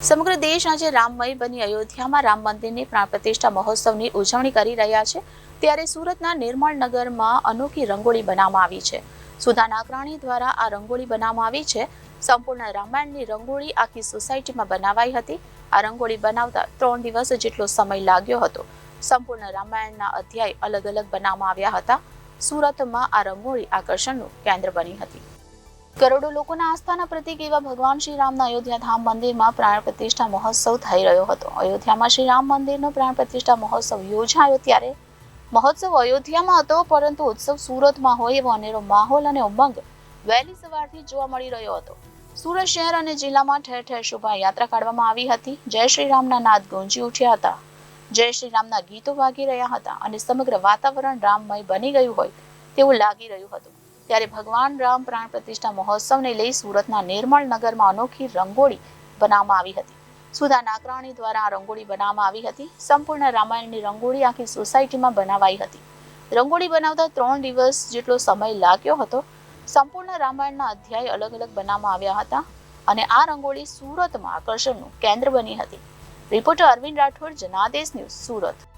સમગ્ર દેશ આજે રામમય બની અયોધ્યામાં રામ મંદિરની પ્રાણ પ્રતિષ્ઠા મહોત્સવની ઉજવણી કરી રહ્યા છે. ત્યારે સુરતના નિર્મળ નગરમાં અનોખી રંગોળી બનાવવામાં આવી છે. સુધા નાકરાણી દ્વારા આ રંગોળી બનાવવામાં આવી છે. સંપૂર્ણ રામાયણની રંગોળી આખી સોસાયટીમાં બનાવાઈ હતી. આ રંગોળી બનાવતા 3 દિવસ જેટલો સમય લાગ્યો હતો. સંપૂર્ણ રામાયણના અધ્યાય અલગ અલગ બનાવવામાં આવ્યા હતા. સુરતમાં આ રંગોળી આકર્ષણનું કેન્દ્ર બની હતી. કરોડો લોકોના આસ્થાના પ્રતીક એવા ભગવાન શ્રી રામના અયોધ્યા ધામ મંદિરમાં પ્રાણ પ્રતિષ્ઠા મહોત્સવ થઈ રહ્યો હતો. અયોધ્યામાં શ્રી રામ મંદિરનો પ્રાણ પ્રતિષ્ઠા મહોત્સવ યોજાયો ત્યારે મહોત્સવ અયોધ્યામાં હતો, પરંતુ ઉત્સવ સુરતમાં હોય એવો અનેરો માહોલ અને ઉમંગ વહેલી સવારથી જોવા મળી રહ્યો હતો. સુરત શહેર અને જિલ્લામાં ઠેર ઠેર શોભાયાત્રા કાઢવામાં આવી હતી. જય શ્રી રામના નાદ ગુંજી ઉઠ્યા હતા. જય શ્રી રામના ગીતો વાગી રહ્યા હતા અને સમગ્ર વાતાવરણ રામમય બની ગયું હોય તેવું લાગી રહ્યું હતું. ત્યારે ભગવાન રામ પ્રાણ પ્રતિષ્ઠા મહોત્સવને લઈ સુરતના નિર્મળ નગરમાં અનોખી રંગોળી બનાવવામાં આવી હતી. સુધા નાકરાણી દ્વારા આ રંગોળી બનાવવામાં આવી હતી. સંપૂર્ણ રામાયણની રંગોળી આખી સોસાયટીમાં બનાવાઈ હતી. રંગોળી બનાવતા 3 દિવસ જેટલો સમય લાગ્યો હતો. સંપૂર્ણ રામાયણના અધ્યાય અલગ અલગ બનાવવામાં આવ્યા હતા અને આ રંગોળી સુરતમાં આકર્ષણનું કેન્દ્ર બની હતી. Reporter Arvind Rathod, Janadesh news, Surat.